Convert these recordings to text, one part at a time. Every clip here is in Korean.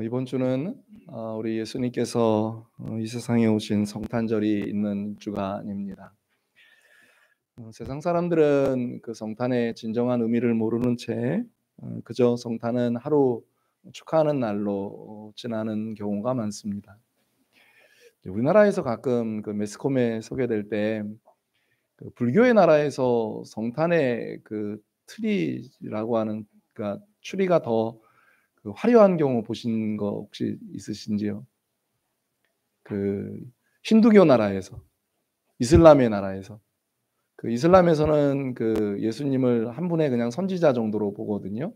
이번 주는 우리 예수님께서 이 세상에 오신 성탄절이 있는 주간입니다. 세상 사람들은 그 성탄의 진정한 의미를 모르는 채 그저 성탄은 하루 축하하는 날로 지나는 경우가 많습니다. 우리나라에서 가끔 그 매스컴에 소개될 때 그 불교의 나라에서 성탄의 그 트리라고 하는, 그러니까 추리가 더 그 화려한 경우 보신 거 혹시 있으신지요? 그 힌두교 나라에서, 이슬람의 나라에서, 그 이슬람에서는 그 예수님을 한 분의 그냥 선지자 정도로 보거든요.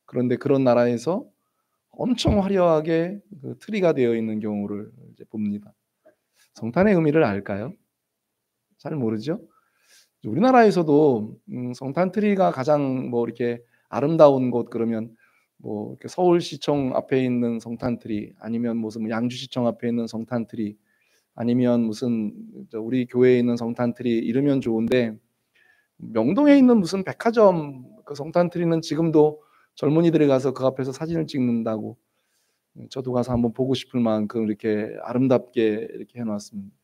그런데 그런 나라에서 엄청 화려하게 그 트리가 되어 있는 경우를 이제 봅니다. 성탄의 의미를 알까요? 잘 모르죠? 우리나라에서도 성탄 트리가 가장 뭐 이렇게 아름다운 곳 그러면 뭐 이렇게 서울시청 앞에 있는 성탄 트리, 아니면 무슨 양주시청 앞에 있는 성탄 트리, 아니면 무슨 우리 교회에 있는 성탄 트리 이러면 좋은데, 명동에 있는 무슨 백화점 그 성탄 트리는 지금도 젊은이들이 가서 그 앞에서 사진을 찍는다고, 저도 가서 한번 보고 싶을 만큼 이렇게 아름답게 이렇게 해놨습니다.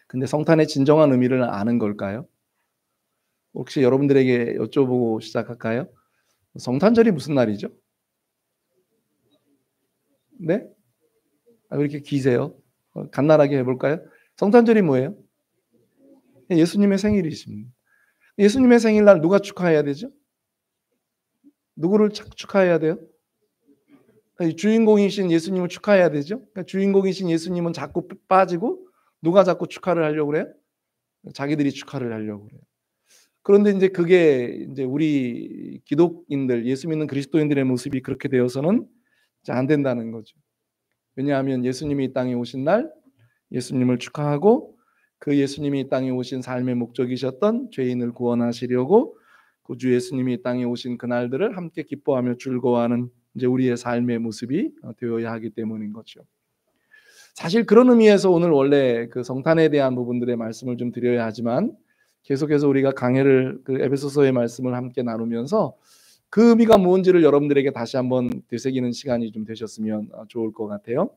근데 성탄의 진정한 의미를 아는 걸까요? 혹시 여러분들에게 여쭤보고 시작할까요? 성탄절이 무슨 날이죠? 네? 왜 이렇게 기세요? 간단하게 해볼까요? 성탄절이 뭐예요? 예수님의 생일이십니다. 예수님의 생일날 누가 축하해야 되죠? 누구를 축하해야 돼요? 주인공이신 예수님을 축하해야 되죠? 그러니까 주인공이신 예수님은 자꾸 빠지고 누가 자꾸 축하를 하려고 그래요? 자기들이 축하를 하려고 그래요. 그런데 이제 그게 이제 우리 기독인들, 예수 믿는 그리스도인들의 모습이 그렇게 되어서는 안 된다는 거죠. 왜냐하면 예수님이 이 땅에 오신 날 예수님을 축하하고, 그 예수님이 이 땅에 오신 삶의 목적이셨던 죄인을 구원하시려고 구주 예수님이 이 땅에 오신 그날들을 함께 기뻐하며 즐거워하는 이제 우리의 삶의 모습이 되어야 하기 때문인 거죠. 사실 그런 의미에서 오늘 원래 그 성탄에 대한 부분들의 말씀을 좀 드려야 하지만, 계속해서 우리가 강해를 그 에베소서의 말씀을 함께 나누면서 그 의미가 뭔지를 여러분들에게 다시 한번 되새기는 시간이 좀 되셨으면 좋을 것 같아요.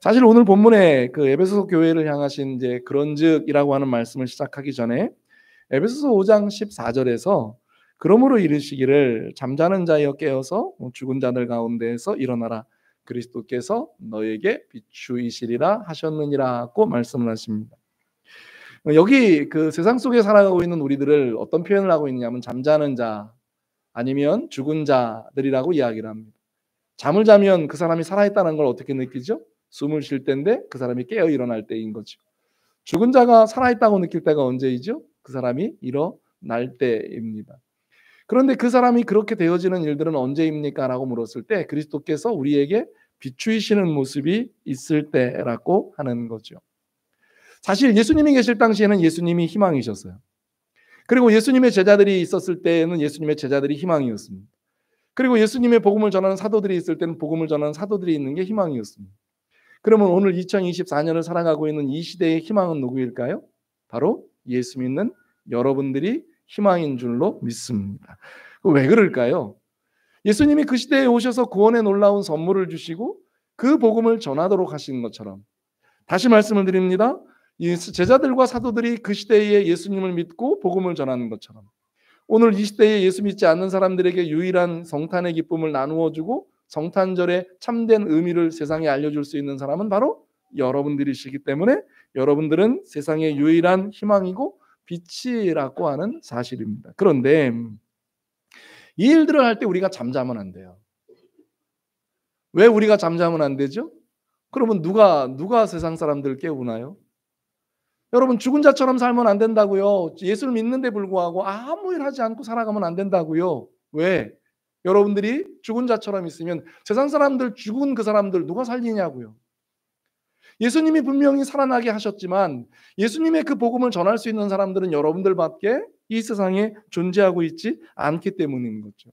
사실 오늘 본문에 그 에베소서 교회를 향하신 이제 그런즉이라고 하는 말씀을 시작하기 전에 에베소서 5장 14절에서 그러므로 이르시기를 잠자는 자여 깨어서 죽은 자들 가운데에서 일어나라, 그리스도께서 너에게 비추이시리라 하셨느니라고 말씀을 하십니다. 여기 그 세상 속에 살아가고 있는 우리들을 어떤 표현을 하고 있냐면 잠자는 자 아니면 죽은 자들이라고 이야기를 합니다. 잠을 자면 그 사람이 살아있다는 걸 어떻게 느끼죠? 숨을 쉴 때인데 그 사람이 깨어 일어날 때인 거죠. 죽은 자가 살아있다고 느낄 때가 언제이죠? 그 사람이 일어날 때입니다. 그런데 그 사람이 그렇게 되어지는 일들은 언제입니까? 라고 물었을 때 그리스도께서 우리에게 비추이시는 모습이 있을 때라고 하는 거죠. 사실 예수님이 계실 당시에는 예수님이 희망이셨어요. 그리고 예수님의 제자들이 있었을 때에는 예수님의 제자들이 희망이었습니다. 그리고 예수님의 복음을 전하는 사도들이 있을 때는 복음을 전하는 사도들이 있는 게 희망이었습니다. 그러면 오늘 2024년을 살아가고 있는 이 시대의 희망은 누구일까요? 바로 예수 믿는 여러분들이 희망인 줄로 믿습니다. 왜 그럴까요? 예수님이 그 시대에 오셔서 구원의 놀라운 선물을 주시고 그 복음을 전하도록 하신 것처럼, 다시 말씀을 드립니다. 제자들과 사도들이 그 시대에 예수님을 믿고 복음을 전하는 것처럼, 오늘 이 시대에 예수 믿지 않는 사람들에게 유일한 성탄의 기쁨을 나누어주고 성탄절의 참된 의미를 세상에 알려줄 수 있는 사람은 바로 여러분들이시기 때문에 여러분들은 세상의 유일한 희망이고 빛이라고 하는 사실입니다. 그런데 이 일들을 할 때 우리가 잠자면 안 돼요. 왜 우리가 잠자면 안 되죠? 그러면 누가 세상 사람들을 깨우나요? 여러분, 죽은 자처럼 살면 안 된다고요. 예수를 믿는데 불구하고 아무 일 하지 않고 살아가면 안 된다고요. 왜? 여러분들이 죽은 자처럼 있으면 세상 사람들, 죽은 그 사람들 누가 살리냐고요. 예수님이 분명히 살아나게 하셨지만 예수님의 그 복음을 전할 수 있는 사람들은 여러분들밖에 이 세상에 존재하고 있지 않기 때문인 거죠.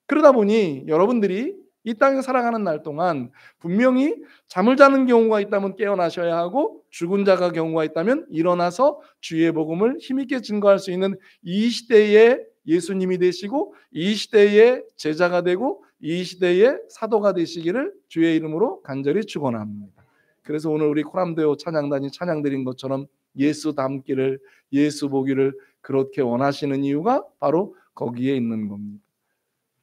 그러다 보니 여러분들이 이 땅에 살아가는 날 동안 분명히 잠을 자는 경우가 있다면 깨어나셔야 하고, 죽은 자가 경우가 있다면 일어나서 주의 복음을 힘있게 증거할 수 있는 이 시대에 예수님이 되시고 이 시대의 제자가 되고 이 시대의 사도가 되시기를 주의 이름으로 간절히 축원합니다. 그래서 오늘 우리 코람데오 찬양단이 찬양드린 것처럼 예수 닮기를, 예수 보기를 그렇게 원하시는 이유가 바로 거기에 있는 겁니다.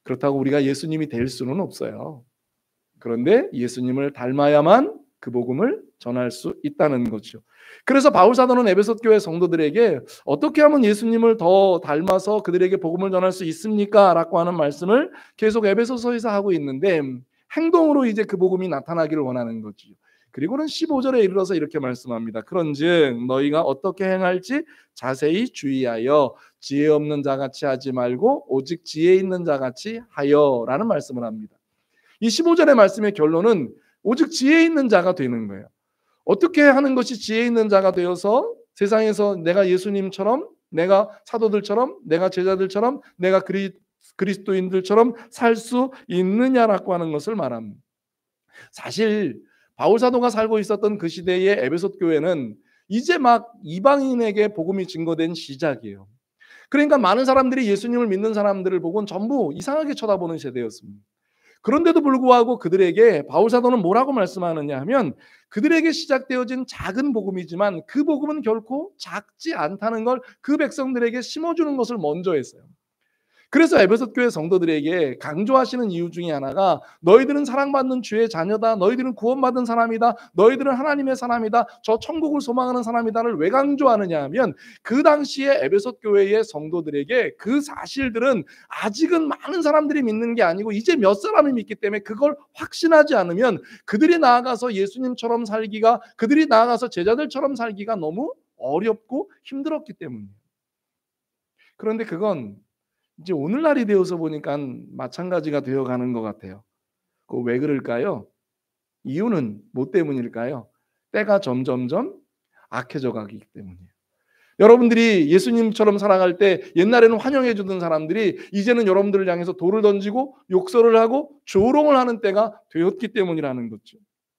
그렇다고 우리가 예수님이 될 수는 없어요. 그런데 예수님을 닮아야만 그 복음을 전할 수 있다는 거죠. 그래서 바울 사도는 에베소 교회 성도들에게 어떻게 하면 예수님을 더 닮아서 그들에게 복음을 전할 수 있습니까? 라고 하는 말씀을 계속 에베소서에서 하고 있는데, 행동으로 이제 그 복음이 나타나기를 원하는 거죠. 그리고는 15절에 이르러서 이렇게 말씀합니다. 그런즉 너희가 어떻게 행할지 자세히 주의하여 지혜 없는 자같이 하지 말고 오직 지혜 있는 자같이 하여라는 말씀을 합니다. 이 15절의 말씀의 결론은 오직 지혜 있는 자가 되는 거예요. 어떻게 하는 것이 지혜 있는 자가 되어서 세상에서 내가 예수님처럼, 내가 사도들처럼, 내가 제자들처럼, 내가 그리스도인들처럼 살 수 있느냐라고 하는 것을 말합니다. 사실 바울 사도가 살고 있었던 그 시대의 에베소 교회는 이제 막 이방인에게 복음이 증거된 시작이에요. 그러니까 많은 사람들이 예수님을 믿는 사람들을 보고는 전부 이상하게 쳐다보는 세대였습니다. 그런데도 불구하고 그들에게 바울 사도는 뭐라고 말씀하느냐 하면, 그들에게 시작되어진 작은 복음이지만 그 복음은 결코 작지 않다는 걸 그 백성들에게 심어주는 것을 먼저 했어요. 그래서 에베소 교회 성도들에게 강조하시는 이유 중에 하나가, 너희들은 사랑받는 주의 자녀다, 너희들은 구원받은 사람이다, 너희들은 하나님의 사람이다, 저 천국을 소망하는 사람이다를 왜 강조하느냐 하면, 그 당시에 에베소 교회의 성도들에게 그 사실들은 아직은 많은 사람들이 믿는 게 아니고 이제 몇 사람이 믿기 때문에 그걸 확신하지 않으면 그들이 나아가서 예수님처럼 살기가, 그들이 나아가서 제자들처럼 살기가 너무 어렵고 힘들었기 때문이에요. 그런데 그건 이제 오늘날이 되어서 보니까 마찬가지가 되어가는 것 같아요. 그 왜 그럴까요? 이유는 뭐 때문일까요? 때가 점점점 악해져 가기 때문이에요. 여러분들이 예수님처럼 살아갈 때 옛날에는 환영해 주던 사람들이 이제는 여러분들을 향해서 돌을 던지고 욕설을 하고 조롱을 하는 때가 되었기 때문이라는 거죠.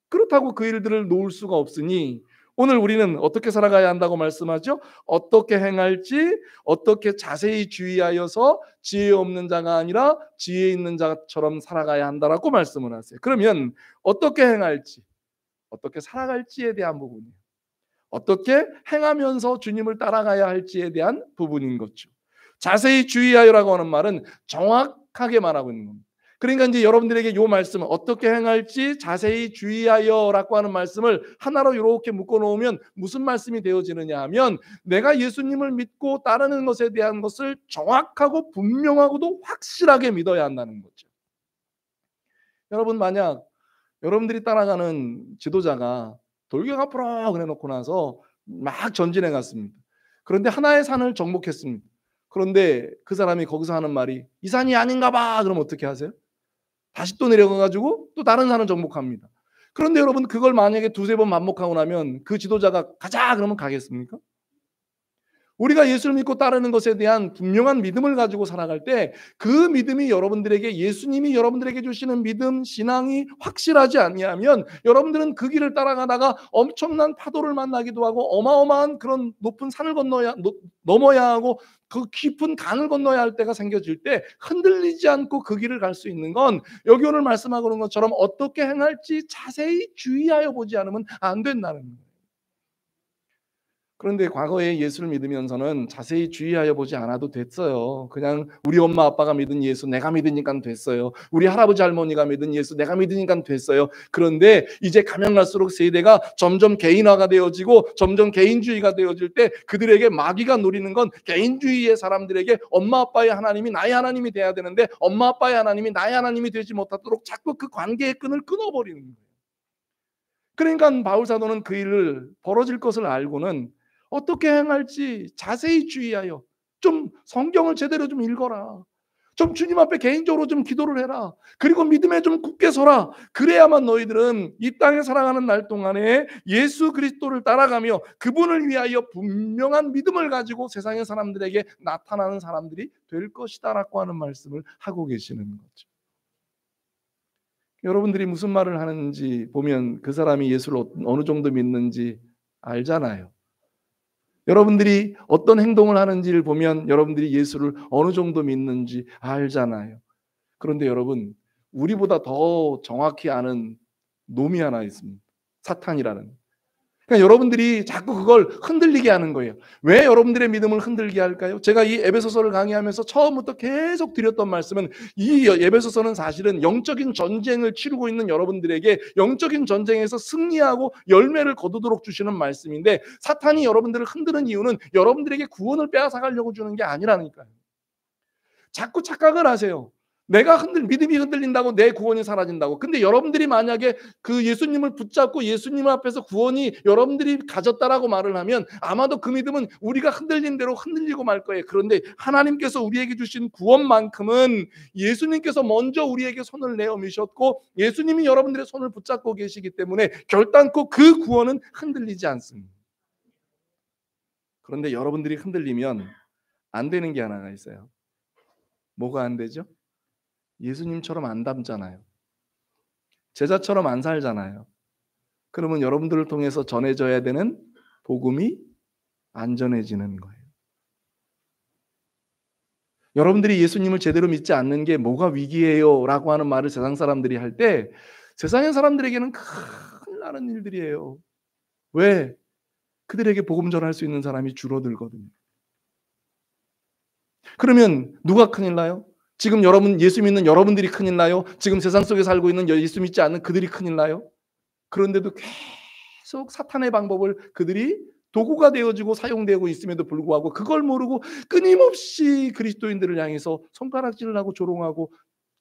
그렇다고 그 일들을 놓을 수가 없으니 오늘 우리는 어떻게 살아가야 한다고 말씀하죠? 어떻게 행할지 어떻게 자세히 주의하여서 지혜 없는 자가 아니라 지혜 있는 자처럼 살아가야 한다라고 말씀을 하세요. 그러면 어떻게 행할지, 어떻게 살아갈지에 대한 부분이에요. 어떻게 행하면서 주님을 따라가야 할지에 대한 부분인 거죠. 자세히 주의하여라고 하는 말은 정확하게 말하고 있는 겁니다. 그러니까 이제 여러분들에게 이 말씀은 어떻게 행할지 자세히 주의하여라고 하는 말씀을 하나로 이렇게 묶어 놓으면 무슨 말씀이 되어지느냐 하면, 내가 예수님을 믿고 따르는 것에 대한 것을 정확하고 분명하고도 확실하게 믿어야 한다는 거죠. 여러분, 만약 여러분들이 따라가는 지도자가 돌격 앞으로 그래 놓고 나서 막 전진해 갔습니다. 그런데 하나의 산을 정복했습니다. 그런데 그 사람이 거기서 하는 말이 이 산이 아닌가 봐. 그럼 어떻게 하세요? 다시 또 내려가 가지고 또 다른 산을 정복합니다. 그런데 여러분, 그걸 만약에 두세 번 반복하고 나면 그 지도자가 가자 그러면 가겠습니까? 우리가 예수를 믿고 따르는 것에 대한 분명한 믿음을 가지고 살아갈 때 그 믿음이 여러분들에게, 예수님이 여러분들에게 주시는 믿음, 신앙이 확실하지 아니하면 여러분들은 그 길을 따라가다가 엄청난 파도를 만나기도 하고 어마어마한 그런 높은 산을 넘어야 하고 그 깊은 강을 건너야 할 때가 생겨질 때 흔들리지 않고 그 길을 갈 수 있는 건 여기 오늘 말씀하고 있는 것처럼 어떻게 행할지 자세히 주의하여 보지 않으면 안 된다는 거예요. 그런데 과거에 예수를 믿으면서는 자세히 주의하여 보지 않아도 됐어요. 그냥 우리 엄마 아빠가 믿은 예수 내가 믿으니까 됐어요. 우리 할아버지 할머니가 믿은 예수 내가 믿으니까 됐어요. 그런데 이제 가면 갈수록 세대가 점점 개인화가 되어지고 점점 개인주의가 되어질 때 그들에게 마귀가 노리는 건 개인주의의 사람들에게 엄마 아빠의 하나님이 나의 하나님이 돼야 되는데 엄마 아빠의 하나님이 나의 하나님이 되지 못하도록 자꾸 그 관계의 끈을 끊어버리는 거예요. 그러니까 바울 사도는 그 일을 벌어질 것을 알고는 어떻게 행할지 자세히 주의하여 좀 성경을 제대로 좀 읽어라. 좀 주님 앞에 개인적으로 좀 기도를 해라. 그리고 믿음에 좀 굳게 서라. 그래야만 너희들은 이 땅에 살아가는 날 동안에 예수 그리스도를 따라가며 그분을 위하여 분명한 믿음을 가지고 세상의 사람들에게 나타나는 사람들이 될 것이다 라고 하는 말씀을 하고 계시는 거죠. 여러분들이 무슨 말을 하는지 보면 그 사람이 예수를 어느 정도 믿는지 알잖아요. 여러분들이 어떤 행동을 하는지를 보면 여러분들이 예수를 어느 정도 믿는지 알잖아요. 그런데 여러분, 우리보다 더 정확히 아는 놈이 하나 있습니다. 사탄이라는. 그러니까 여러분들이 자꾸 그걸 흔들리게 하는 거예요. 왜 여러분들의 믿음을 흔들게 할까요? 제가 이 에베소서를 강의하면서 처음부터 계속 드렸던 말씀은 이 에베소서는 사실은 영적인 전쟁을 치르고 있는 여러분들에게 영적인 전쟁에서 승리하고 열매를 거두도록 주시는 말씀인데, 사탄이 여러분들을 흔드는 이유는 여러분들에게 구원을 빼앗아가려고 주는 게 아니라니까요. 자꾸 착각을 하세요. 내가 믿음이 흔들린다고 내 구원이 사라진다고. 근데 여러분들이 만약에 그 예수님을 붙잡고 예수님 앞에서 구원이 여러분들이 가졌다라고 말을 하면 아마도 그 믿음은 우리가 흔들린 대로 흔들리고 말 거예요. 그런데 하나님께서 우리에게 주신 구원만큼은 예수님께서 먼저 우리에게 손을 내어 미셨고 예수님이 여러분들의 손을 붙잡고 계시기 때문에 결단코 그 구원은 흔들리지 않습니다. 그런데 여러분들이 흔들리면 안 되는 게 하나가 있어요. 뭐가 안 되죠? 예수님처럼 안 닮잖아요. 제자처럼 안 살잖아요. 그러면 여러분들을 통해서 전해져야 되는 복음이 안 전해지는 거예요. 여러분들이 예수님을 제대로 믿지 않는 게 뭐가 위기예요? 라고 하는 말을 세상 사람들이 할 때 세상의 사람들에게는 큰일 나는 일들이에요. 왜? 그들에게 복음 전할 수 있는 사람이 줄어들거든요. 그러면 누가 큰일 나요? 지금 여러분 예수 믿는 여러분들이 큰일 나요? 지금 세상 속에 살고 있는 예수 믿지 않는 그들이 큰일 나요? 그런데도 계속 사탄의 방법을 그들이 도구가 되어지고 사용되고 있음에도 불구하고 그걸 모르고 끊임없이 그리스도인들을 향해서 손가락질을 하고 조롱하고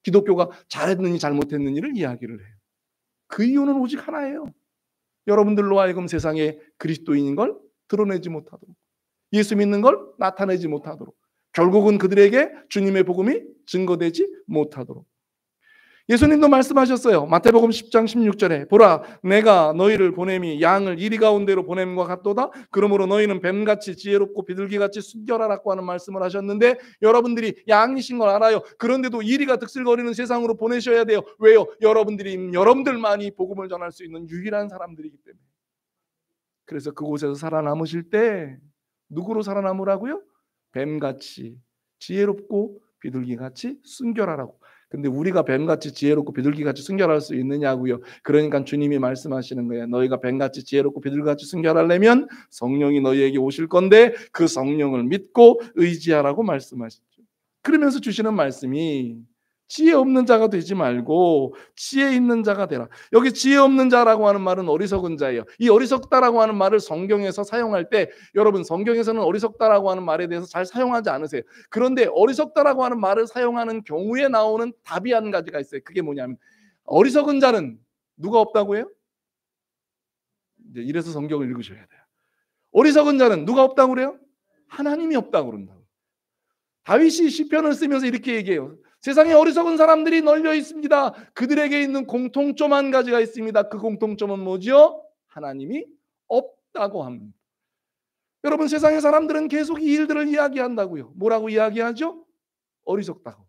기독교가 잘했느니 잘못했느니를 이야기를 해요. 그 이유는 오직 하나예요. 여러분들로 하여금 세상에 그리스도인인 걸 드러내지 못하도록, 예수 믿는 걸 나타내지 못하도록, 결국은 그들에게 주님의 복음이 증거되지 못하도록. 예수님도 말씀하셨어요. 마태복음 10장 16절에 보라 내가 너희를 보냄이 양을 이리 가운데로 보냄과 같도다. 그러므로 너희는 뱀같이 지혜롭고 비둘기같이 순결하라고 하는 말씀을 하셨는데 여러분들이 양이신 걸 알아요. 그런데도 이리가 득실거리는 세상으로 보내셔야 돼요. 왜요? 여러분들만이 복음을 전할 수 있는 유일한 사람들이기 때문에. 그래서 그곳에서 살아남으실 때 누구로 살아남으라고요? 뱀같이 지혜롭고 비둘기같이 순결하라고. 근데 우리가 뱀같이 지혜롭고 비둘기같이 순결할 수 있느냐고요. 그러니까 주님이 말씀하시는 거예요. 너희가 뱀같이 지혜롭고 비둘기같이 순결하려면 성령이 너희에게 오실 건데 그 성령을 믿고 의지하라고 말씀하시죠. 그러면서 주시는 말씀이 지혜 없는 자가 되지 말고 지혜 있는 자가 되라. 여기 지혜 없는 자라고 하는 말은 어리석은 자예요. 이 어리석다라고 하는 말을 성경에서 사용할 때 여러분 성경에서는 어리석다라고 하는 말에 대해서 잘 사용하지 않으세요. 그런데 어리석다라고 하는 말을 사용하는 경우에 나오는 답이 한 가지가 있어요. 그게 뭐냐면 어리석은 자는 누가 없다고 해요? 이제 이래서 성경을 읽으셔야 돼요. 어리석은 자는 누가 없다고 그래요? 하나님이 없다고 그런다고. 다윗이 시편을 쓰면서 이렇게 얘기해요. 세상에 어리석은 사람들이 널려 있습니다. 그들에게 있는 공통점 한 가지가 있습니다. 그 공통점은 뭐죠? 하나님이 없다고 합니다. 여러분 세상의 사람들은 계속 이 일들을 이야기한다고요. 뭐라고 이야기하죠? 어리석다고.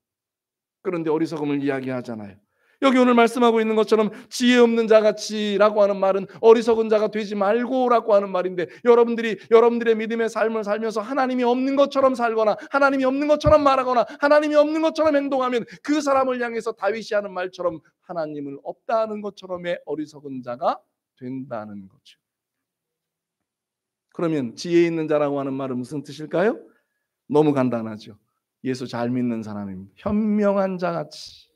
그런데 어리석음을 이야기하잖아요. 여기 오늘 말씀하고 있는 것처럼 지혜 없는 자같이라고 하는 말은 어리석은 자가 되지 말고라고 하는 말인데 여러분들의 믿음의 삶을 살면서 하나님이 없는 것처럼 살거나 하나님이 없는 것처럼 말하거나 하나님이 없는 것처럼 행동하면 그 사람을 향해서 다윗이 하는 말처럼 하나님을 없다 하는 것처럼의 어리석은 자가 된다는 거죠. 그러면 지혜 있는 자라고 하는 말은 무슨 뜻일까요? 너무 간단하죠. 예수 잘 믿는 사람입니다. 현명한 자같이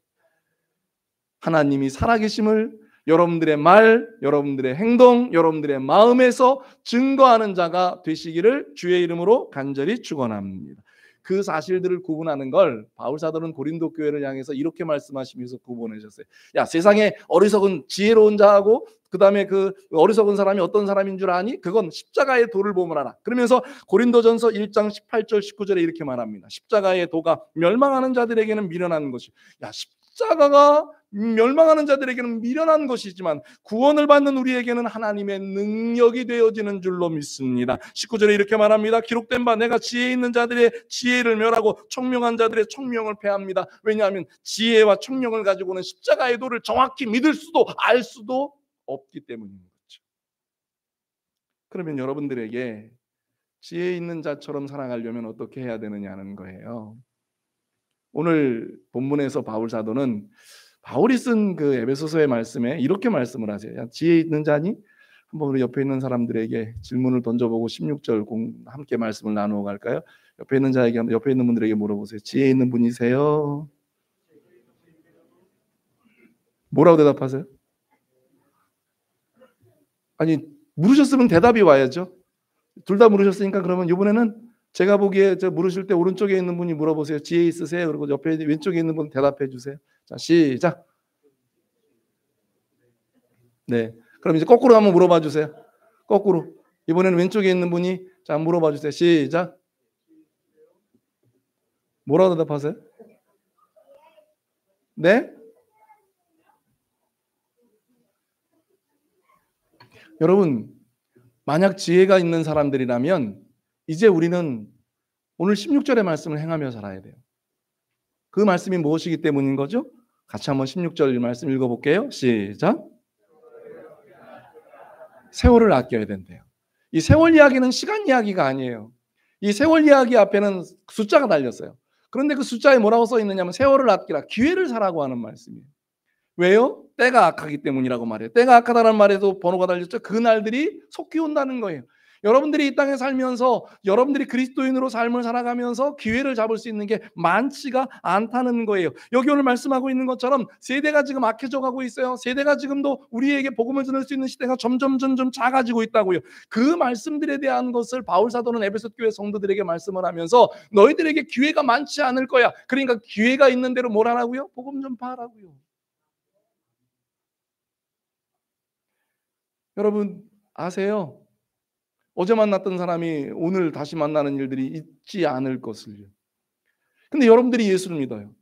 하나님이 살아계심을 여러분들의 말, 여러분들의 행동, 여러분들의 마음에서 증거하는 자가 되시기를 주의 이름으로 간절히 축원합니다. 그 사실들을 구분하는 걸 바울 사도는 고린도 교회를 향해서 이렇게 말씀하시면서 구분하셨어요. 야, 세상에 어리석은 지혜로운 자하고 그다음에 그 어리석은 사람이 어떤 사람인 줄 아니? 그건 십자가의 도를 보면 알아. 그러면서 고린도전서 1장 18절 19절에 이렇게 말합니다. 십자가의 도가 멸망하는 자들에게는 미련한 것이. 야, 십자가가 멸망하는 자들에게는 미련한 것이지만 구원을 받는 우리에게는 하나님의 능력이 되어지는 줄로 믿습니다. 19절에 이렇게 말합니다. 기록된 바 내가 지혜 있는 자들의 지혜를 멸하고 총명한 자들의 총명을 패합니다. 왜냐하면 지혜와 총명을 가지고는 십자가의 도를 정확히 믿을 수도 알 수도 없기 때문인 거죠. 그러면 여러분들에게 지혜 있는 자처럼 살아가려면 어떻게 해야 되느냐는 거예요. 오늘 본문에서 바울 사도는 바울이 쓴 그 에베소서의 말씀에 이렇게 말씀을 하세요. 야, 지혜 있는 자니? 한번 우리 옆에 있는 사람들에게 질문을 던져보고 16절 함께 말씀을 나누어 갈까요? 옆에 있는 자에게, 옆에 있는 분들에게 물어보세요. 지혜 있는 분이세요? 뭐라고 대답하세요? 아니, 물으셨으면 대답이 와야죠. 둘 다 물으셨으니까 그러면 이번에는 제가 보기에 물으실 때 오른쪽에 있는 분이 물어보세요. 지혜 있으세요? 그리고 옆에 왼쪽에 있는 분 대답해 주세요. 자, 시작. 네. 그럼 이제 거꾸로 한번 물어봐 주세요. 거꾸로. 이번에는 왼쪽에 있는 분이 자, 물어봐 주세요. 시작. 뭐라고 대답하세요? 네? 여러분, 만약 지혜가 있는 사람들이라면 이제 우리는 오늘 16절의 말씀을 행하며 살아야 돼요. 그 말씀이 무엇이기 때문인 거죠? 같이 한번 16절 말씀 읽어볼게요. 시작. 세월을 아껴야 된대요. 이 세월 이야기는 시간 이야기가 아니에요. 이 세월 이야기 앞에는 숫자가 달렸어요. 그런데 그 숫자에 뭐라고 써 있느냐면 세월을 아끼라, 기회를 사라고 하는 말씀이에요. 왜요? 때가 악하기 때문이라고 말해요. 때가 악하다는 말에도 번호가 달렸죠. 그 날들이 속히 온다는 거예요. 여러분들이 이 땅에 살면서 여러분들이 그리스도인으로 삶을 살아가면서 기회를 잡을 수 있는 게 많지가 않다는 거예요. 여기 오늘 말씀하고 있는 것처럼 세대가 지금 악해져 가고 있어요. 세대가 지금도 우리에게 복음을 전할 수 있는 시대가 점점 작아지고 있다고요. 그 말씀들에 대한 것을 바울 사도는 에베소 교회 성도들에게 말씀을 하면서 너희들에게 기회가 많지 않을 거야. 그러니까 기회가 있는 대로 뭘 하라고요? 복음 전파하라고요. 여러분 아세요? 어제 만났던 사람이 오늘 다시 만나는 일들이 있지 않을 것을요. 근데 여러분들이 예수를 믿어요.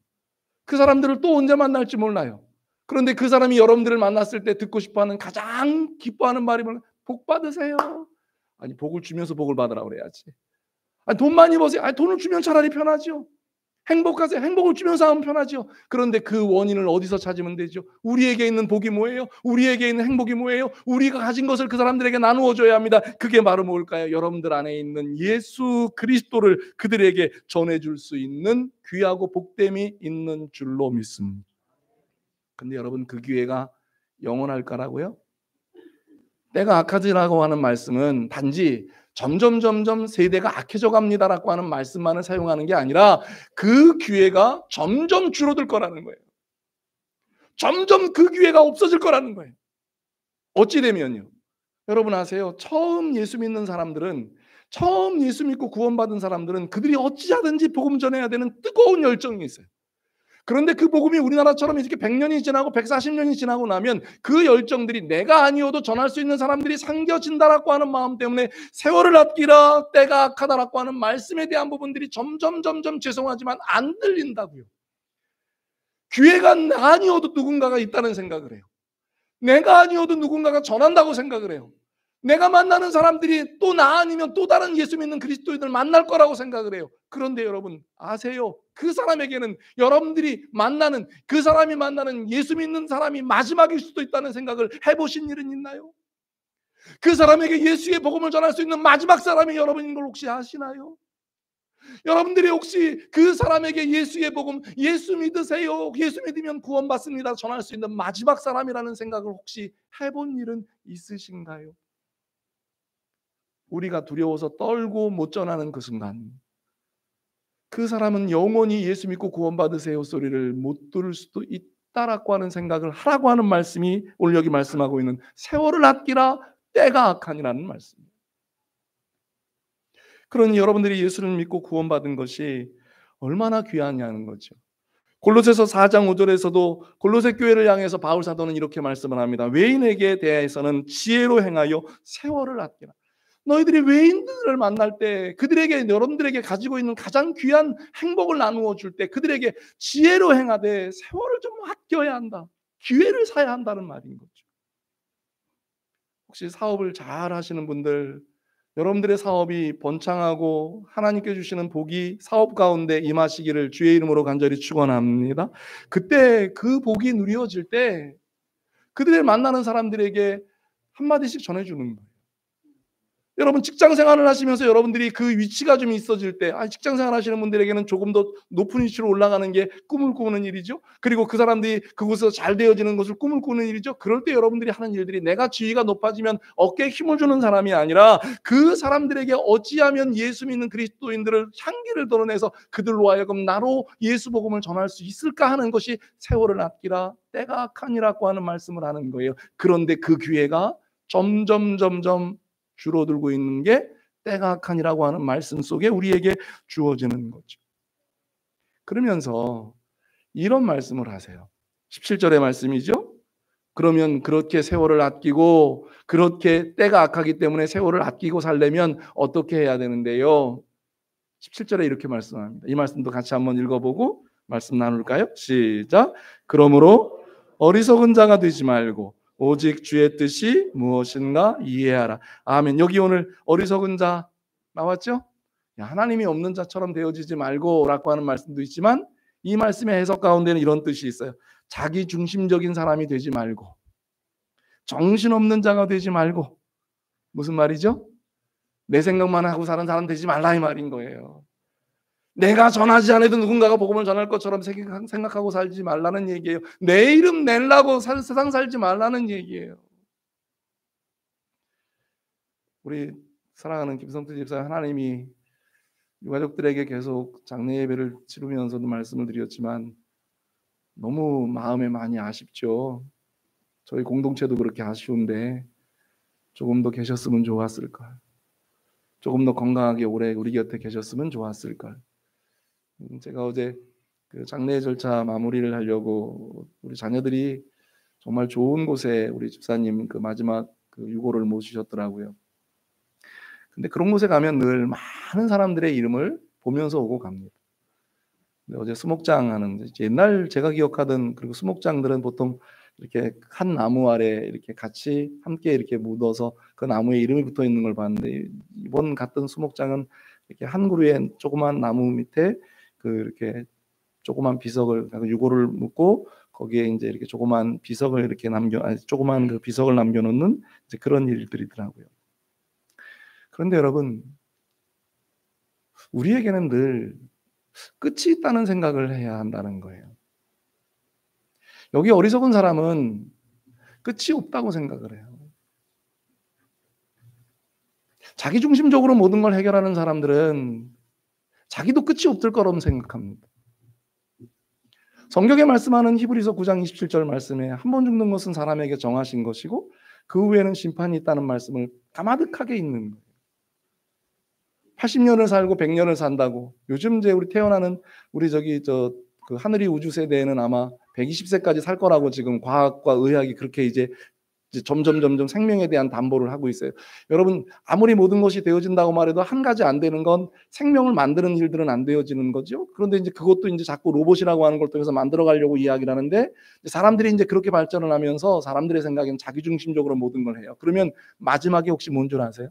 그 사람들을 또 언제 만날지 몰라요. 그런데 그 사람이 여러분들을 만났을 때 듣고 싶어하는 가장 기뻐하는 말이 뭐냐? 복 받으세요. 아니 복을 주면서 복을 받으라 그래야지. 아니 돈 많이 버세요. 아니 돈을 주면 차라리 편하죠. 행복하세요. 행복을 주면서 하면 편하죠. 그런데 그 원인을 어디서 찾으면 되죠? 우리에게 있는 복이 뭐예요? 우리에게 있는 행복이 뭐예요? 우리가 가진 것을 그 사람들에게 나누어 줘야 합니다. 그게 바로 뭘까요? 여러분들 안에 있는 예수 그리스도를 그들에게 전해줄 수 있는 귀하고 복됨이 있는 줄로 믿습니다. 근데 여러분 그 기회가 영원할까라고요? 때가 악하지라고 하는 말씀은 단지 점점 세대가 악해져 갑니다라고 하는 말씀만을 사용하는 게 아니라 그 기회가 점점 줄어들 거라는 거예요. 점점 그 기회가 없어질 거라는 거예요. 어찌 되면요. 여러분 아세요? 처음 예수 믿는 사람들은, 처음 예수 믿고 구원받은 사람들은 그들이 어찌하든지 복음 전해야 되는 뜨거운 열정이 있어요. 그런데 그 복음이 우리나라처럼 이렇게 100년이 지나고 140년이 지나고 나면 그 열정들이 내가 아니어도 전할 수 있는 사람들이 상겨진다라고 하는 마음 때문에 세월을 아끼라 때가 악하다라고 하는 말씀에 대한 부분들이 점점 죄송하지만 안 들린다고요. 기회가 아니어도 누군가가 있다는 생각을 해요. 내가 아니어도 누군가가 전한다고 생각을 해요. 내가 만나는 사람들이 또 나 아니면 또 다른 예수 믿는 그리스도인을 만날 거라고 생각을 해요. 그런데 여러분 아세요? 그 사람에게는 여러분들이 만나는, 그 사람이 만나는 예수 믿는 사람이 마지막일 수도 있다는 생각을 해보신 일은 있나요? 그 사람에게 예수의 복음을 전할 수 있는 마지막 사람이 여러분인 걸 혹시 아시나요? 여러분들이 혹시 그 사람에게 예수의 복음, 예수 믿으세요, 예수 믿으면 구원받습니다 전할 수 있는 마지막 사람이라는 생각을 혹시 해본 일은 있으신가요? 우리가 두려워서 떨고 못 전하는 그 순간 그 사람은 영원히 예수 믿고 구원받으세요 소리를 못 들을 수도 있다라고 하는 생각을 하라고 하는 말씀이 오늘 여기 말씀하고 있는 세월을 아끼라 때가 악하니라는 말씀입니다. 그러니 여러분들이 예수를 믿고 구원받은 것이 얼마나 귀하냐는 거죠. 골로새서 4장 5절에서도 골로새 교회를 향해서 바울 사도는 이렇게 말씀을 합니다. 외인에게 대해서는 지혜로 행하여 세월을 아끼라. 너희들이 외인들을 만날 때 그들에게, 여러분들에게 가지고 있는 가장 귀한 행복을 나누어 줄 때 그들에게 지혜로 행하되 세월을 좀 아껴야 한다. 기회를 사야 한다는 말인 거죠. 혹시 사업을 잘 하시는 분들, 여러분들의 사업이 번창하고 하나님께 주시는 복이 사업 가운데 임하시기를 주의 이름으로 간절히 축원합니다. 그때 그 복이 누려질 때 그들을 만나는 사람들에게 한마디씩 전해주는 거예요. 여러분 직장 생활을 하시면서 여러분들이 그 위치가 좀 있어질 때, 직장 생활 하시는 분들에게는 조금 더 높은 위치로 올라가는 게 꿈을 꾸는 일이죠. 그리고 그 사람들이 그곳에서 잘 되어지는 것을 꿈을 꾸는 일이죠. 그럴 때 여러분들이 하는 일들이, 내가 지위가 높아지면 어깨에 힘을 주는 사람이 아니라 그 사람들에게 어찌하면 예수 믿는 그리스도인들을 향기를 드러내서 그들로 하여금 나로 예수 복음을 전할 수 있을까 하는 것이 세월을 아끼라 때가 악하니라고 하는 말씀을 하는 거예요. 그런데 그 기회가 점점 줄어들고 있는 게 때가 악하니라고 하는 말씀 속에 우리에게 주어지는 거죠. 그러면서 이런 말씀을 하세요. 17절의 말씀이죠. 그러면 그렇게 세월을 아끼고, 그렇게 때가 악하기 때문에 세월을 아끼고 살려면 어떻게 해야 되는데요? 17절에 이렇게 말씀합니다. 이 말씀도 같이 한번 읽어보고 말씀 나눌까요? 시작. 그러므로 어리석은 자가 되지 말고 오직 주의 뜻이 무엇인가 이해하라. 아멘. 여기 오늘 어리석은 자 나왔죠? 하나님이 없는 자처럼 되어지지 말고 라고 하는 말씀도 있지만, 이 말씀의 해석 가운데는 이런 뜻이 있어요. 자기 중심적인 사람이 되지 말고, 정신없는 자가 되지 말고. 무슨 말이죠? 내 생각만 하고 사는 사람 되지 말라 이 말인 거예요. 내가 전하지 않아도 누군가가 복음을 전할 것처럼 생각하고 살지 말라는 얘기예요. 내 이름 내려고 세상 살지 말라는 얘기예요. 우리 사랑하는 김성태 집사, 하나님이 유가족들에게 계속 장례 예배를 치르면서도 말씀을 드렸지만 너무 마음에 많이 아쉽죠. 저희 공동체도 그렇게 아쉬운데 조금 더 계셨으면 좋았을걸. 조금 더 건강하게 오래 우리 곁에 계셨으면 좋았을걸. 제가 어제 그 장례 절차 마무리를 하려고 우리 자녀들이 정말 좋은 곳에 우리 집사님 그 마지막 그 유고를 모시셨더라고요. 근데 그런 곳에 가면 늘 많은 사람들의 이름을 보면서 오고 갑니다. 어제 수목장 하는, 옛날 제가 기억하던, 그리고 수목장들은 보통 이렇게 한 나무 아래 이렇게 같이 함께 이렇게 묻어서 그 나무에 이름이 붙어 있는 걸 봤는데, 이번 갔던 수목장은 이렇게 한 그루의 조그만 나무 밑에 그 이렇게 조그만 비석을, 유골을 묻고 거기에 이제 이렇게 조그만 비석을 이렇게 조그만 그 비석을 남겨놓는 이제 그런 일들이더라고요. 그런데 여러분, 우리에게는 늘 끝이 있다는 생각을 해야 한다는 거예요. 여기 어리석은 사람은 끝이 없다고 생각을 해요. 자기중심적으로 모든 걸 해결하는 사람들은 자기도 끝이 없을 거라고 생각합니다. 성경에 말씀하는 히브리서 9장 27절 말씀에 한 번 죽는 것은 사람에게 정하신 것이고 그 후에는 심판이 있다는 말씀을 가마득하게 읽는 거예요. 80년을 살고 100년을 산다고, 요즘 이제 우리 태어나는 우리 그 하늘이 우주 세대에는 아마 120세까지 살 거라고 지금 과학과 의학이 그렇게 이제 점점 생명에 대한 담보를 하고 있어요. 여러분, 아무리 모든 것이 되어진다고 말해도 한 가지 안 되는 건 생명을 만드는 일들은 안 되어지는 거죠. 그런데 이제 그것도 이제 자꾸 로봇이라고 하는 걸 통해서 만들어 가려고 이야기를 하는데, 사람들이 이제 그렇게 발전을 하면서 사람들의 생각엔 자기중심적으로 모든 걸 해요. 그러면 마지막에 혹시 뭔 줄 아세요?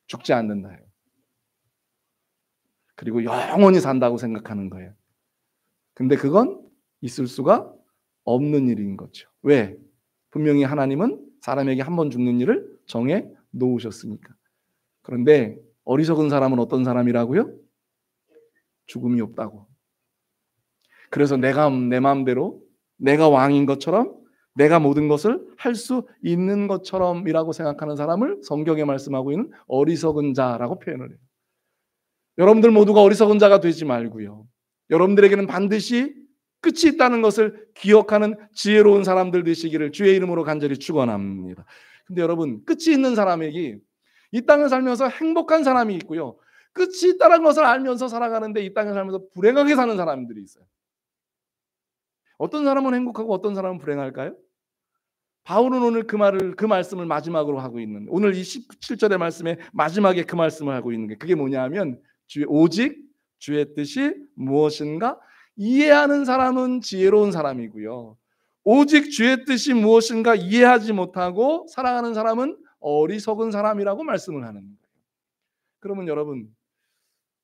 죽지 않는다예요. 그리고 영원히 산다고 생각하는 거예요. 근데 그건 있을 수가 없는 일인 거죠. 왜? 분명히 하나님은 사람에게 한 번 죽는 일을 정해 놓으셨으니까. 그런데 어리석은 사람은 어떤 사람이라고요? 죽음이 없다고. 그래서 내가 내 마음대로, 내가 왕인 것처럼, 내가 모든 것을 할 수 있는 것처럼이라고 생각하는 사람을 성경에 말씀하고 있는 어리석은 자라고 표현을 해요. 여러분들 모두가 어리석은 자가 되지 말고요, 여러분들에게는 반드시 끝이 있다는 것을 기억하는 지혜로운 사람들 되시기를 주의 이름으로 간절히 축원합니다. 근데 여러분, 끝이 있는 사람에게 이 땅을 살면서 행복한 사람이 있고요, 끝이 있다는 것을 알면서 살아가는데 이 땅을 살면서 불행하게 사는 사람들이 있어요. 어떤 사람은 행복하고 어떤 사람은 불행할까요? 바울은 오늘 그 말씀을 마지막으로 하고 있는, 오늘 이 17절의 말씀에 마지막에 그 말씀을 하고 있는 게, 그게 뭐냐면 오직 주의 뜻이 무엇인가 이해하는 사람은 지혜로운 사람이고요, 오직 주의 뜻이 무엇인가 이해하지 못하고 살아가는 사람은 어리석은 사람이라고 말씀을 하는 거예요. 그러면 여러분,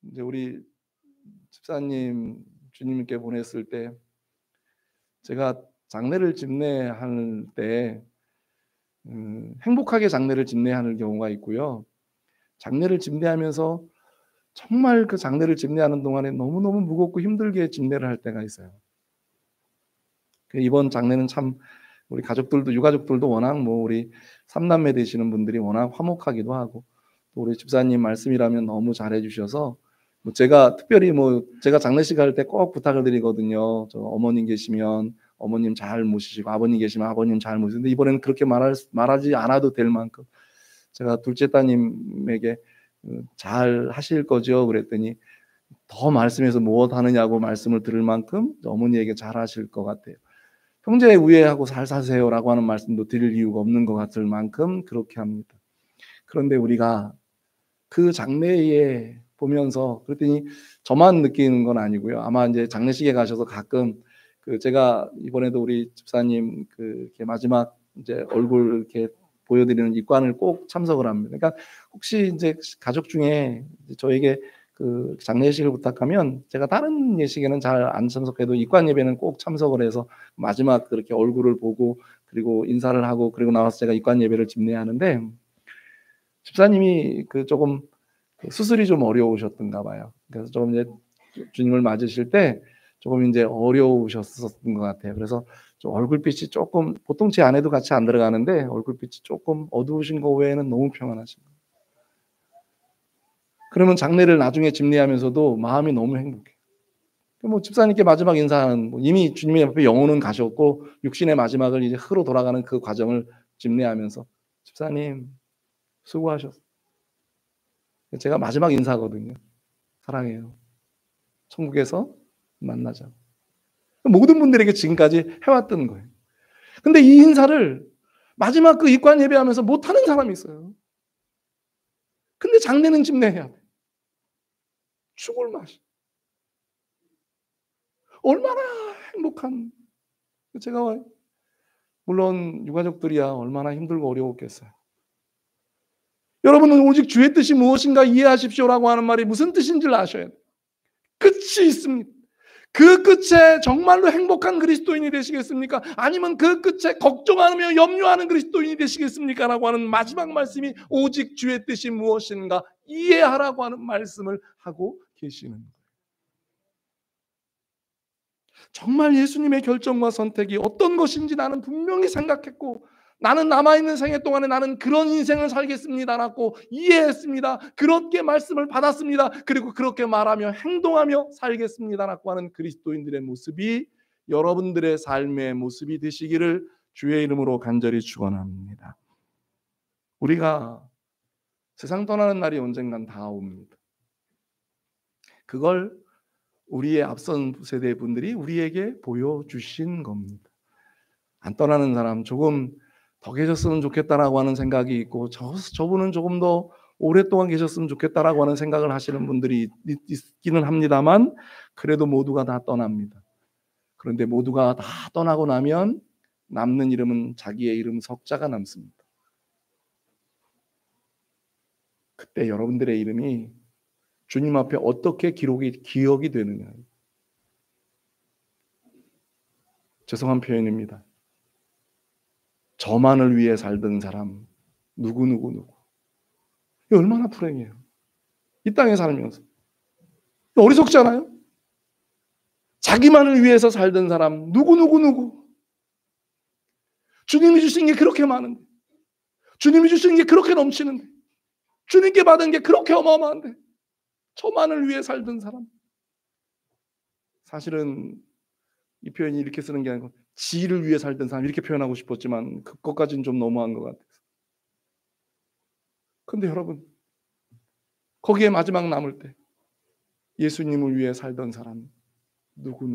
이제 우리 집사님 주님께 보냈을 때, 제가 장례를 집례할 때 행복하게 장례를 집례하는 경우가 있고요. 장례를 집례하면서 정말 그 장례를 집례하는 동안에 너무너무 무겁고 힘들게 집례를 할 때가 있어요. 이번 장례는 참 우리 가족들도 유가족들도 워낙 우리 삼남매 되시는 분들이 워낙 화목하기도 하고 또 우리 집사님 말씀이라면 너무 잘해 주셔서 제가 특별히 제가 장례식 할 때 꼭 부탁을 드리거든요. 저 어머님 계시면 어머님 잘 모시시고 아버님 계시면 아버님 잘 모시고 근데 이번에는 그렇게 말하지 않아도 될 만큼 제가 둘째 따님에게 잘 하실 거죠? 그랬더니 더 말씀해서 무엇 하느냐고 말씀을 들을 만큼 어머니에게 잘 하실 것 같아요. 형제 우애하고 잘 사세요라고 하는 말씀도 드릴 이유가 없는 것 같을 만큼 그렇게 합니다. 그런데 우리가 그 장례에 보면서 그랬더니 저만 느끼는 건 아니고요. 아마 이제 장례식에 가셔서 가끔 제가 이번에도 우리 집사님 이렇게 마지막 이제 얼굴 이렇게 보여드리는 입관을 꼭 참석을 합니다. 그러니까 혹시 이제 가족 중에 저에게 장례식을 부탁하면 제가 다른 예식에는 잘 안 참석해도 입관 예배는 꼭 참석을 해서 마지막 그렇게 얼굴을 보고 그리고 인사를 하고 그리고 나와서 제가 입관 예배를 집례하는데 집사님이 조금 수술이 좀 어려우셨던가 봐요. 그래서 조금 이제 주님을 맞으실 때 조금 이제 어려우셨었던 것 같아요. 그래서 좀 얼굴빛이 조금 보통 제 아내도 같이 안 들어가는데 얼굴빛이 조금 어두우신 거 외에는 너무 평안하신 거예요. 그러면 장례를 나중에 집례하면서도 마음이 너무 행복해요. 집사님께 마지막 인사하는 이미 주님의 옆에 영혼은 가셨고 육신의 마지막을 이제 흙으로 돌아가는 그 과정을 집례하면서 집사님 수고하셨어요. 제가 마지막 인사거든요. 사랑해요. 천국에서 만나자. 모든 분들에게 지금까지 해왔던 거예요. 근데 이 인사를 마지막 그 입관 예배하면서 못하는 사람이 있어요. 근데 장례는 집례해야 돼. 죽을 맛이. 얼마나 행복한. 제가 물론 유가족들이야 얼마나 힘들고 어려웠겠어요. 여러분은 오직 주의 뜻이 무엇인가 이해하십시오라고 하는 말이 무슨 뜻인지를 아셔야 돼요. 끝이 있습니다. 그 끝에 정말로 행복한 그리스도인이 되시겠습니까? 아니면 그 끝에 걱정하며 염려하는 그리스도인이 되시겠습니까? 라고 하는 마지막 말씀이 오직 주의 뜻이 무엇인가 이해하라고 하는 말씀을 하고 계시는 거예요. 정말 예수님의 결정과 선택이 어떤 것인지 나는 분명히 생각했고 나는 남아있는 생애 동안에 나는 그런 인생을 살겠습니다라고 이해했습니다. 그렇게 말씀을 받았습니다. 그리고 그렇게 말하며 행동하며 살겠습니다라고 하는 그리스도인들의 모습이 여러분들의 삶의 모습이 되시기를 주의 이름으로 간절히 축원합니다. 우리가 세상 떠나는 날이 언젠간 다 옵니다. 그걸 우리의 앞선 세대 분들이 우리에게 보여주신 겁니다. 안 떠나는 사람 조금 더 계셨으면 좋겠다라고 하는 생각이 있고 저분은 조금 더 오랫동안 계셨으면 좋겠다라고 하는 생각을 하시는 분들이 있기는 합니다만 그래도 모두가 다 떠납니다. 그런데 모두가 다 떠나고 나면 남는 이름은 자기의 이름 석자가 남습니다. 그때 여러분들의 이름이 주님 앞에 어떻게 기억이 되느냐. 죄송한 표현입니다. 저만을 위해 살던 사람 누구. 이거 얼마나 불행해요. 이 땅에 살면서. 어리석지 않아요? 자기만을 위해서 살던 사람 누구. 주님이 주신 게 그렇게 많은데 주님이 주신 게 그렇게 넘치는데 주님께 받은 게 그렇게 어마어마한데 저만을 위해 살던 사람. 사실은 이 표현이 이렇게 쓰는 게 아니고 지를 위해 살던 사람 이렇게 표현하고 싶었지만 그것까지는 좀 너무한 것 같아요. 그런데 여러분 거기에 마지막 남을 때 예수님을 위해 살던 사람 누구.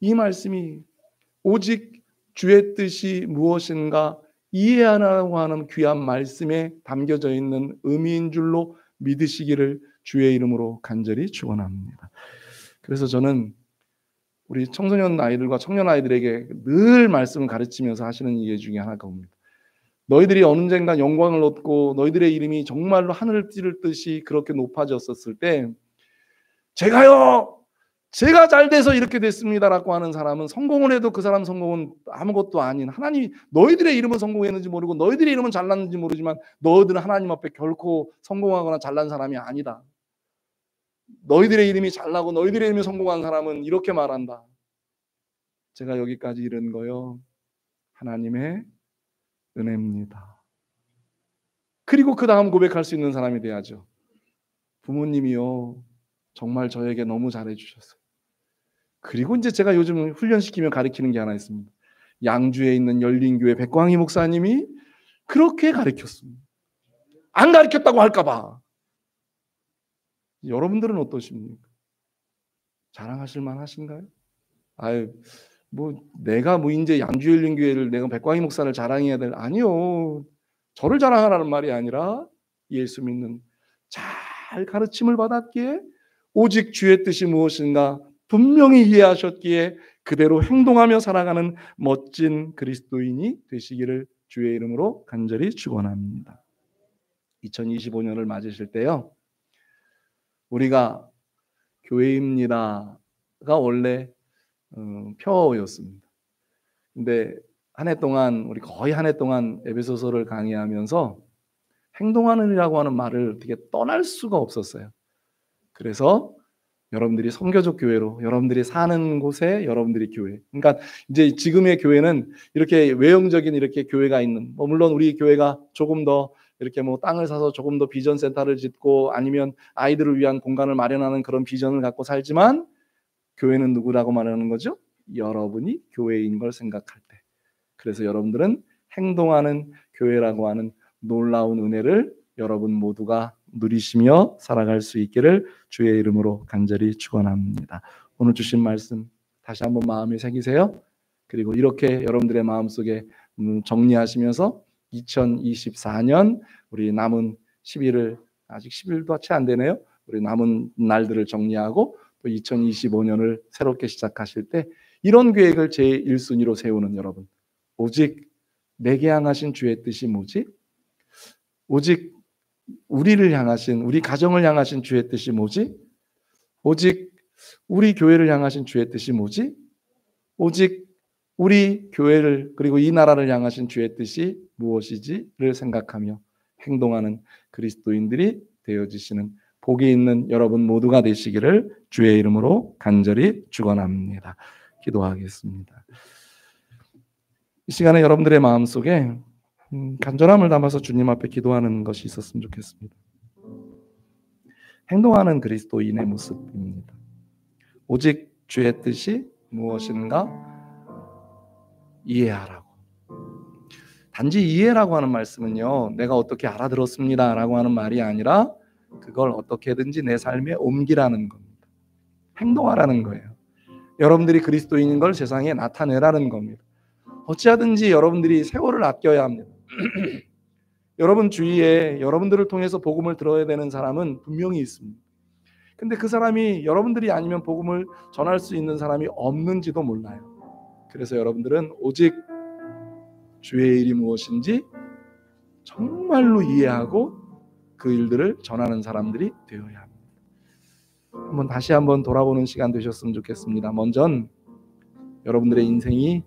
이 말씀이 오직 주의 뜻이 무엇인가 이해하라고 하는 귀한 말씀에 담겨져 있는 의미인 줄로 믿으시기를 주의 이름으로 간절히 축원합니다. 그래서 저는 우리 청소년 아이들과 청년 아이들에게 늘 말씀을 가르치면서 하시는 일 중에 하나가 옵니다. 너희들이 언젠가 영광을 얻고 너희들의 이름이 정말로 하늘을 찌를 듯이 그렇게 높아졌었을 때 제가요 제가 잘 돼서 이렇게 됐습니다라고 하는 사람은 성공을 해도 그 사람 성공은 아무것도 아닌, 하나님이 너희들의 이름은 성공했는지 모르고 너희들의 이름은 잘났는지 모르지만 너희들은 하나님 앞에 결코 성공하거나 잘난 사람이 아니다. 너희들의 이름이 잘나고 너희들의 이름이 성공한 사람은 이렇게 말한다. 제가 여기까지 이른 거요, 하나님의 은혜입니다. 그리고 그 다음 고백할 수 있는 사람이 돼야죠. 부모님이요, 정말 저에게 너무 잘해주셨어요. 그리고 이제 제가 요즘 훈련시키며 가르치는 게 하나 있습니다. 양주에 있는 열린교회 백광희 목사님이 그렇게 가르쳤습니다. 안 가르쳤다고 할까봐. 여러분들은 어떠십니까? 자랑하실 만하신가요? 아유, 내가 이제 양주 열린교회를, 내가 백광희 목사를 자랑해야 될, 아니요. 저를 자랑하라는 말이 아니라 예수 믿는, 잘 가르침을 받았기에 오직 주의 뜻이 무엇인가 분명히 이해하셨기에 그대로 행동하며 살아가는 멋진 그리스도인이 되시기를 주의 이름으로 간절히 축원합니다. 2025년을 맞으실 때요, 우리가 교회입니다가 원래 표어였습니다. 근데 한 해 동안, 우리 거의 한 해 동안 에베소서를 강의하면서 행동하는이라고 하는 말을 되게 떠날 수가 없었어요. 그래서 여러분들이 선교적 교회로, 여러분들이 사는 곳에 여러분들이 교회. 그러니까 이제 지금의 교회는 이렇게 외형적인 이렇게 교회가 있는, 물론 우리 교회가 조금 더 이렇게 땅을 사서 조금 더 비전 센터를 짓고 아니면 아이들을 위한 공간을 마련하는 그런 비전을 갖고 살지만, 교회는 누구라고 말하는 거죠? 여러분이 교회인 걸 생각할 때. 그래서 여러분들은 행동하는 교회라고 하는 놀라운 은혜를 여러분 모두가 누리시며 살아갈 수 있기를 주의 이름으로 간절히 축원합니다. 오늘 주신 말씀 다시 한번 마음에 새기세요. 그리고 이렇게 여러분들의 마음속에 정리하시면서 2024년 우리 남은 10일을, 아직 10일도 채 안 되네요. 우리 남은 날들을 정리하고 또 2025년을 새롭게 시작하실 때 이런 계획을 제1순위로 세우는 여러분, 오직 내게 향하신 주의 뜻이 뭐지? 오직 우리를 향하신, 우리 가정을 향하신 주의 뜻이 뭐지? 오직 우리 교회를 향하신 주의 뜻이 뭐지? 오직 우리 교회를, 그리고 이 나라를 향하신 주의 뜻이 무엇이지를 생각하며 행동하는 그리스도인들이 되어지시는 복이 있는 여러분 모두가 되시기를 주의 이름으로 간절히 축원합니다. 기도하겠습니다. 이 시간에 여러분들의 마음속에 간절함을 담아서 주님 앞에 기도하는 것이 있었으면 좋겠습니다. 행동하는 그리스도인의 모습입니다. 오직 주의 뜻이 무엇인가 이해하라고. 단지 이해라고 하는 말씀은요, 내가 어떻게 알아들었습니다 라고 하는 말이 아니라 그걸 어떻게든지 내 삶에 옮기라는 겁니다. 행동하라는 거예요. 여러분들이 그리스도인인 걸 세상에 나타내라는 겁니다. 어찌하든지 여러분들이 세월을 아껴야 합니다. 여러분 주위에 여러분들을 통해서 복음을 들어야 되는 사람은 분명히 있습니다. 근데 그 사람이 여러분들이 아니면 복음을 전할 수 있는 사람이 없는지도 몰라요. 그래서 여러분들은 오직 주의 일이 무엇인지 정말로 이해하고 그 일들을 전하는 사람들이 되어야 합니다. 다시 한번 돌아보는 시간 되셨으면 좋겠습니다. 먼저 여러분들의 인생이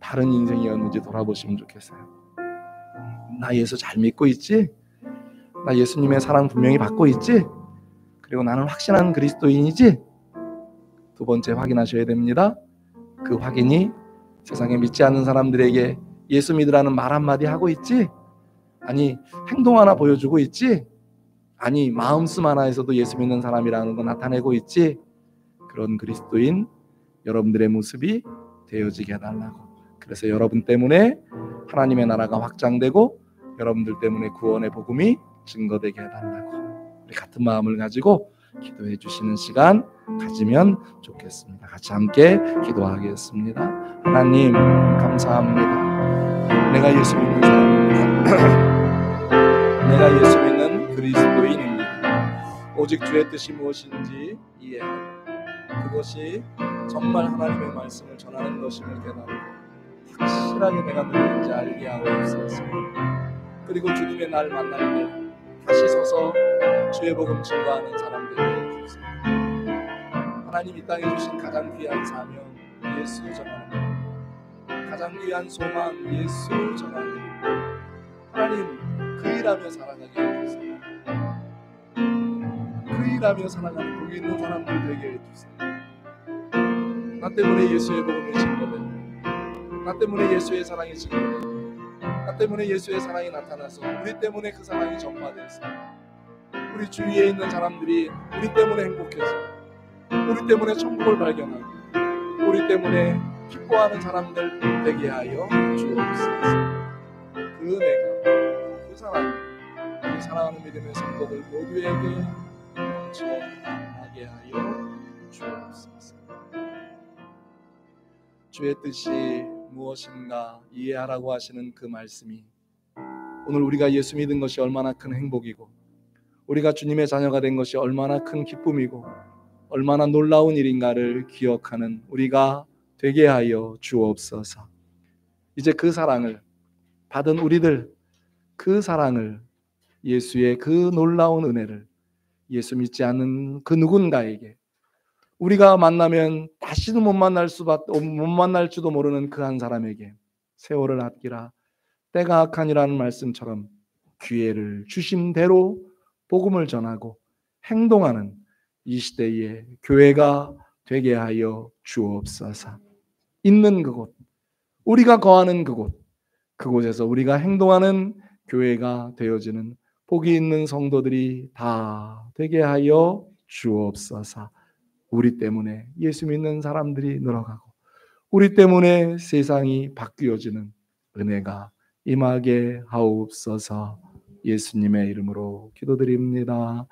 다른 인생이었는지 돌아보시면 좋겠어요. 나 예수 잘 믿고 있지? 나 예수님의 사랑 분명히 받고 있지? 그리고 나는 확신한 그리스도인이지? 두 번째 확인하셔야 됩니다. 그 확인이 세상에 믿지 않는 사람들에게 예수 믿으라는 말 한마디 하고 있지? 아니 행동 하나 보여주고 있지? 아니 마음씀 하나에서도 예수 믿는 사람이라는 거 나타내고 있지? 그런 그리스도인 여러분들의 모습이 되어지게 해달라고. 그래서 여러분 때문에 하나님의 나라가 확장되고 여러분들 때문에 구원의 복음이 증거되게 해달라고, 우리 같은 마음을 가지고 기도해 주시는 시간 가지면 좋겠습니다. 같이 함께 기도하겠습니다. 하나님 감사합니다. 내가 예수 믿는 사람입니다. 내가 예수 믿는 그리스도인입니다. 오직 주의 뜻이 무엇인지 이해하고 그것이 정말 하나님의 말씀을 전하는 것임을 깨달고 확실하게 내가 누구인지 알게 하고 있었습니다. 그리고 주님의 날 만날 때 다시 서서 주의 복음 증거하는 사람들이 되어주세요. 하나님 이 땅에 주신 가장 귀한 사명 예수 전하는 것, 가장 귀한 소망 예수 전하는 것. 하나님 그 일하며 살아가게 해주세요. 그 일하며 살아가는 복이 있는 사람들 되게 해주세요. 나 때문에 예수의 복음을 증거되고, 나 때문에 예수의 사랑이 증거되고, 나 때문에 예수의 사랑이 나타나서 우리 때문에 그 사랑이 전파돼서 우리 주위에 있는 사람들이 우리 때문에 행복해서, 우리 때문에 천국을 발견하고, 우리 때문에 기뻐하는 사람들 되게 하여 주옵소서. 그 은혜가, 그 사랑이 우리 사랑하는 믿음의 성도들 모두에게 넘쳐나게 하여 주옵소서. 주의 뜻이 무엇인가 이해하라고 하시는 그 말씀이 오늘 우리가 예수 믿은 것이 얼마나 큰 행복이고, 우리가 주님의 자녀가 된 것이 얼마나 큰 기쁨이고 얼마나 놀라운 일인가를 기억하는 우리가 되게 하여 주옵소서. 이제 그 사랑을 받은 우리들, 그 사랑을, 예수의 그 놀라운 은혜를 예수 믿지 않는 그 누군가에게, 우리가 만나면 다시는 못 만날지도 모르는 그 한 사람에게 세월을 아끼라 때가 악하니라는 말씀처럼 기회를 주신 대로 복음을 전하고 행동하는 이 시대의 교회가 되게 하여 주옵소서. 있는 그곳, 우리가 거하는 그곳, 그곳에서 우리가 행동하는 교회가 되어지는 복이 있는 성도들이 다 되게 하여 주옵소서. 우리 때문에 예수 믿는 사람들이 늘어가고, 우리 때문에 세상이 바뀌어지는 은혜가 임하게 하옵소서. 예수님의 이름으로 기도드립니다.